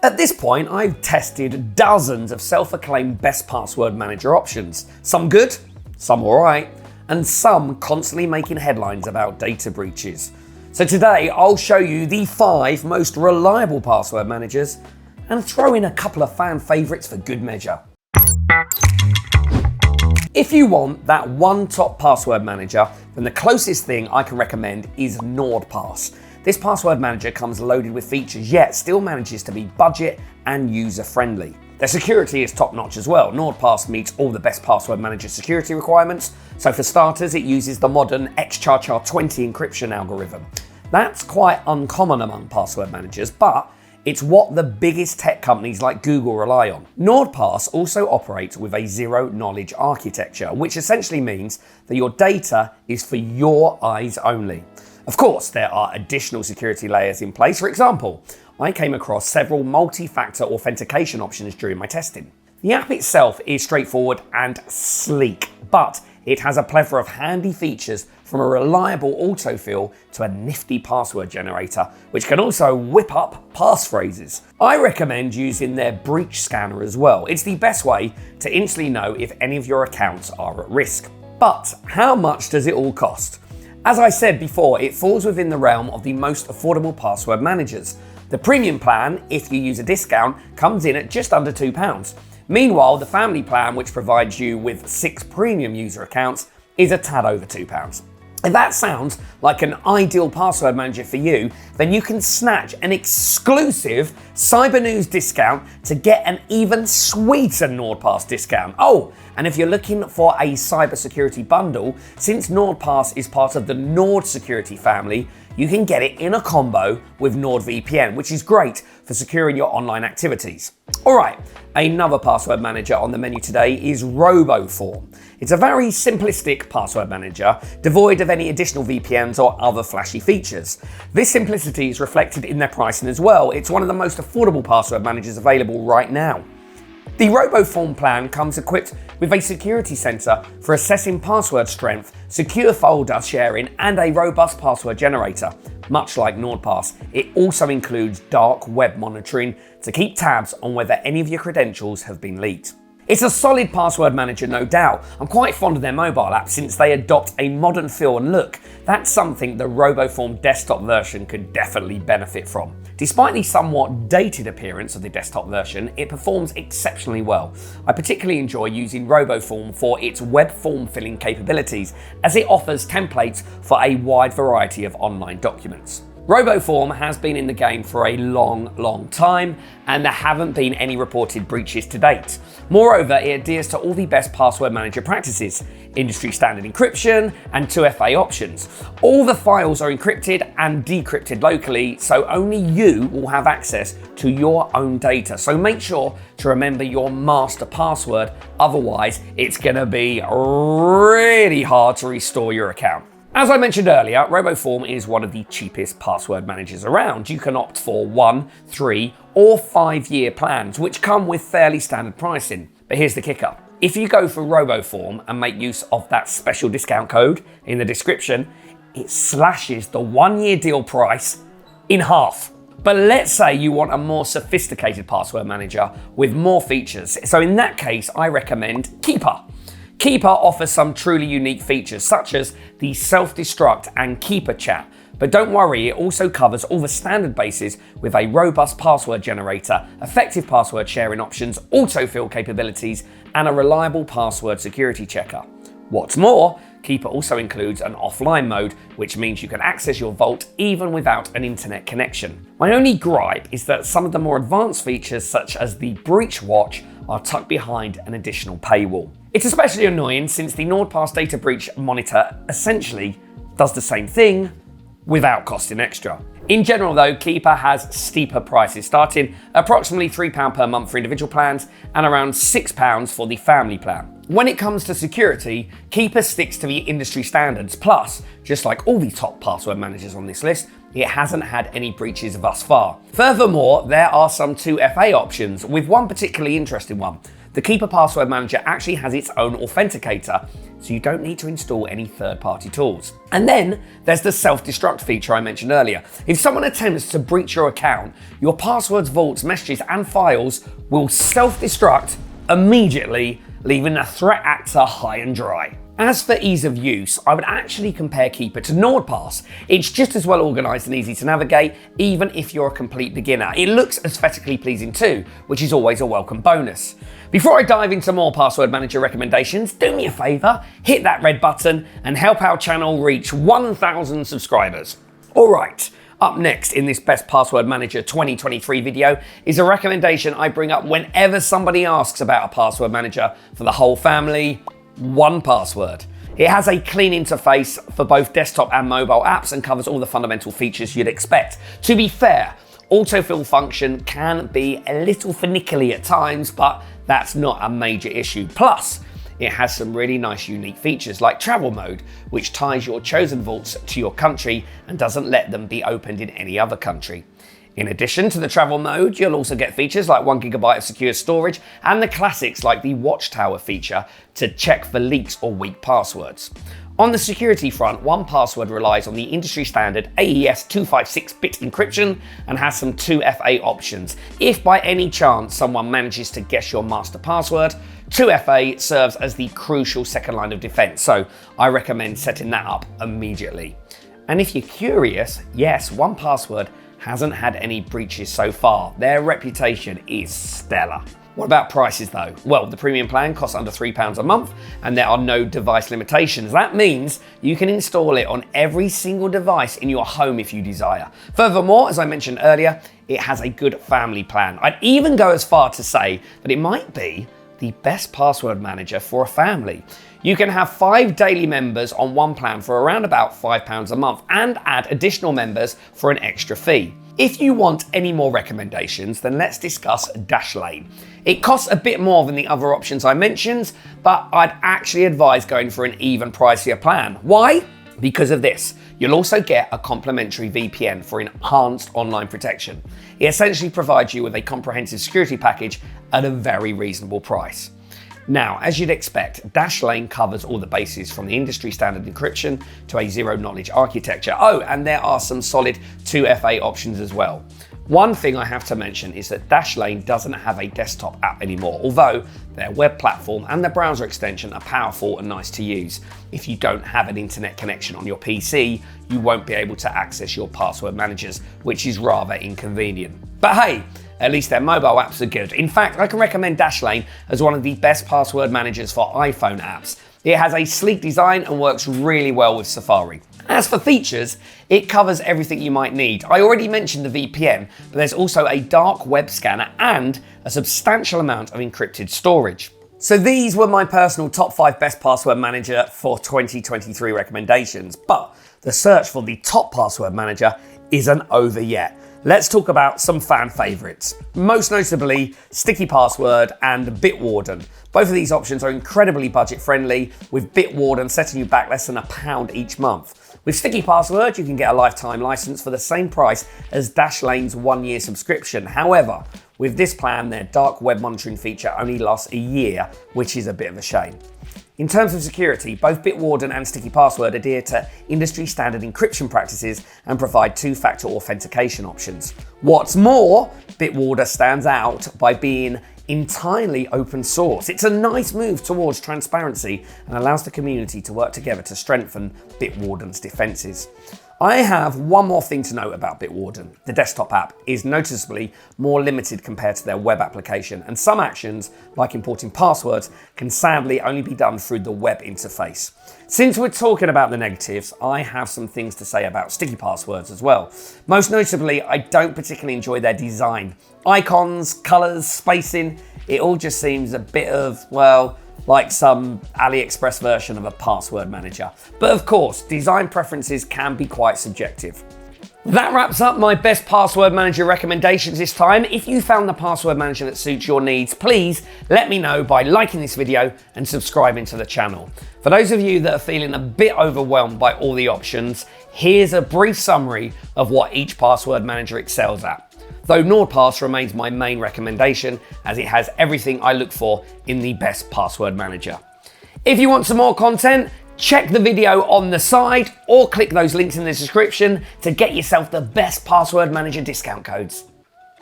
At this point, I've tested dozens of self-acclaimed best password manager options. Some good, some alright, and some constantly making headlines about data breaches. So today, I'll show you the 5 most reliable password managers and throw in a couple of fan favourites for good measure. If you want that one top password manager, then the closest thing I can recommend is NordPass. This password manager comes loaded with features, yet still manages to be budget and user-friendly. Their security is top-notch as well. NordPass meets all the best password manager security requirements. So for starters, it uses the modern XCHR20 encryption algorithm. That's quite uncommon among password managers, but it's what the biggest tech companies like Google rely on. NordPass also operates with a zero-knowledge architecture, which essentially means that your data is for your eyes only. Of course, there are additional security layers in place. For example, I came across several multi-factor authentication options during my testing. The app itself is straightforward and sleek, but it has a plethora of handy features, from a reliable autofill to a nifty password generator, which can also whip up passphrases. I recommend using their breach scanner as well. It's the best way to instantly know if any of your accounts are at risk. But how much does it all cost? As I said before, it falls within the realm of the most affordable password managers. The premium plan, if you use a discount, comes in at just under £2. Meanwhile, the family plan, which provides you with 6 premium user accounts, is a tad over £2. If that sounds like an ideal password manager for you, then you can snatch an exclusive Cybernews discount to get an even sweeter NordPass discount. Oh, and if you're looking for a cybersecurity bundle, since NordPass is part of the Nord security family, you can get it in a combo with NordVPN, which is great for securing your online activities. All right, another password manager on the menu today is RoboForm. It's a very simplistic password manager, devoid of any additional VPNs or other flashy features. This simplicity is reflected in their pricing as well. It's one of the most affordable password managers available right now. The RoboForm plan comes equipped with a security sensor for assessing password strength, secure folder sharing, and a robust password generator. Much like NordPass, it also includes dark web monitoring to keep tabs on whether any of your credentials have been leaked. It's a solid password manager, no doubt. I'm quite fond of their mobile app since they adopt a modern feel and look. That's something the RoboForm desktop version could definitely benefit from. Despite the somewhat dated appearance of the desktop version, it performs exceptionally well. I particularly enjoy using RoboForm for its web form filling capabilities, as it offers templates for a wide variety of online documents. RoboForm has been in the game for a long time, and there haven't been any reported breaches to date. Moreover, it adheres to all the best password manager practices, industry standard encryption, and 2FA options. All the files are encrypted and decrypted locally, so only you will have access to your own data. So make sure to remember your master password, otherwise it's gonna be really hard to restore your account. As I mentioned earlier, RoboForm is one of the cheapest password managers around. You can opt for 1, 3, or 5-year plans, which come with fairly standard pricing. But here's the kicker. If you go for RoboForm and make use of that special discount code in the description, it slashes the 1-year deal price in half. But let's say you want a more sophisticated password manager with more features. So in that case, I recommend Keeper. Keeper offers some truly unique features, such as the self-destruct and Keeper chat. But don't worry, it also covers all the standard bases with a robust password generator, effective password sharing options, autofill capabilities, and a reliable password security checker. What's more, Keeper also includes an offline mode, which means you can access your vault even without an internet connection. My only gripe is that some of the more advanced features, such as the breach watch, are tucked behind an additional paywall. It's especially annoying since the NordPass data breach monitor essentially does the same thing without costing extra. In general though, Keeper has steeper prices, starting approximately £3 per month for individual plans and around £6 for the family plan. When it comes to security, Keeper sticks to the industry standards, plus, just like all the top password managers on this list, it hasn't had any breaches thus far. Furthermore, there are some 2FA options, with one particularly interesting one. The Keeper Password Manager actually has its own authenticator, so you don't need to install any third-party tools. And then there's the self-destruct feature I mentioned earlier. If someone attempts to breach your account, your passwords, vaults, messages, and files will self-destruct immediately, leaving the threat actor high and dry. As for ease of use, I would actually compare Keeper to NordPass. It's just as well organised and easy to navigate, even if you're a complete beginner. It looks aesthetically pleasing too, which is always a welcome bonus. Before I dive into more password manager recommendations, do me a favour, hit that red button and help our channel reach 1,000 subscribers. Alright, up next in this Best Password Manager 2023 video is a recommendation I bring up whenever somebody asks about a password manager for the whole family: 1Password. It has a clean interface for both desktop and mobile apps and covers all the fundamental features you'd expect. To be fair, autofill function can be a little finicky at times, but that's not a major issue. Plus, it has some really nice unique features like travel mode, which ties your chosen vaults to your country and doesn't let them be opened in any other country. In addition to the travel mode, you'll also get features like 1 GB of secure storage and the classics like the Watchtower feature to check for leaks or weak passwords. On the security front, 1Password relies on the industry standard AES 256-bit encryption and has some 2FA options. If by any chance someone manages to guess your master password, 2FA serves as the crucial second line of defense, so I recommend setting that up immediately. And if you're curious, yes, 1Password hasn't had any breaches so far. Their reputation is stellar. What about prices though? Well, the premium plan costs under £3 a month and there are no device limitations. That means you can install it on every single device in your home if you desire. Furthermore, as I mentioned earlier, it has a good family plan. I'd even go as far to say that it might be the best password manager for a family. You can have 5 daily members on one plan for around about £5 a month and add additional members for an extra fee. If you want any more recommendations, then let's discuss Dashlane. It costs a bit more than the other options I mentioned, but I'd actually advise going for an even pricier plan. Why? Because of this. You'll also get a complimentary VPN for enhanced online protection. It essentially provides you with a comprehensive security package at a very reasonable price. Now, as you'd expect, Dashlane covers all the bases from the industry standard encryption to a zero-knowledge architecture. Oh, and there are some solid 2FA options as well. One thing I have to mention is that Dashlane doesn't have a desktop app anymore, although their web platform and the browser extension are powerful and nice to use. If you don't have an internet connection on your PC, you won't be able to access your password managers, which is rather inconvenient. But hey, at least their mobile apps are good. In fact, I can recommend Dashlane as one of the best password managers for iPhone apps. It has a sleek design and works really well with Safari. As for features, it covers everything you might need. I already mentioned the VPN, but there's also a dark web scanner and a substantial amount of encrypted storage. So these were my personal top 5 best password manager for 2023 recommendations, but the search for the top password manager isn't over yet. Let's talk about some fan favourites, most notably Sticky Password and Bitwarden. Both of these options are incredibly budget friendly, with Bitwarden setting you back less than £1 each month. With Sticky Password, you can get a lifetime license for the same price as Dashlane's 1-year subscription. However, with this plan, their dark web monitoring feature only lasts a year, which is a bit of a shame. In terms of security, both Bitwarden and Sticky Password adhere to industry standard encryption practices and provide 2-factor authentication options. What's more, Bitwarden stands out by being entirely open source. It's a nice move towards transparency and allows the community to work together to strengthen Bitwarden's defenses. I have one more thing to note about Bitwarden. The desktop app is noticeably more limited compared to their web application, and some actions, like importing passwords, can sadly only be done through the web interface. Since we're talking about the negatives, I have some things to say about Sticky Passwords as well. Most notably, I don't particularly enjoy their design. Icons, colours, spacing, it all just seems a bit of, well, like some AliExpress version of a password manager. But of course, design preferences can be quite subjective. That wraps up my best password manager recommendations this time. If you found the password manager that suits your needs, please let me know by liking this video and subscribing to the channel. For those of you that are feeling a bit overwhelmed by all the options, here's a brief summary of what each password manager excels at. though NordPass remains my main recommendation as it has everything I look for in the best password manager. If you want some more content, check the video on the side or click those links in the description to get yourself the best password manager discount codes.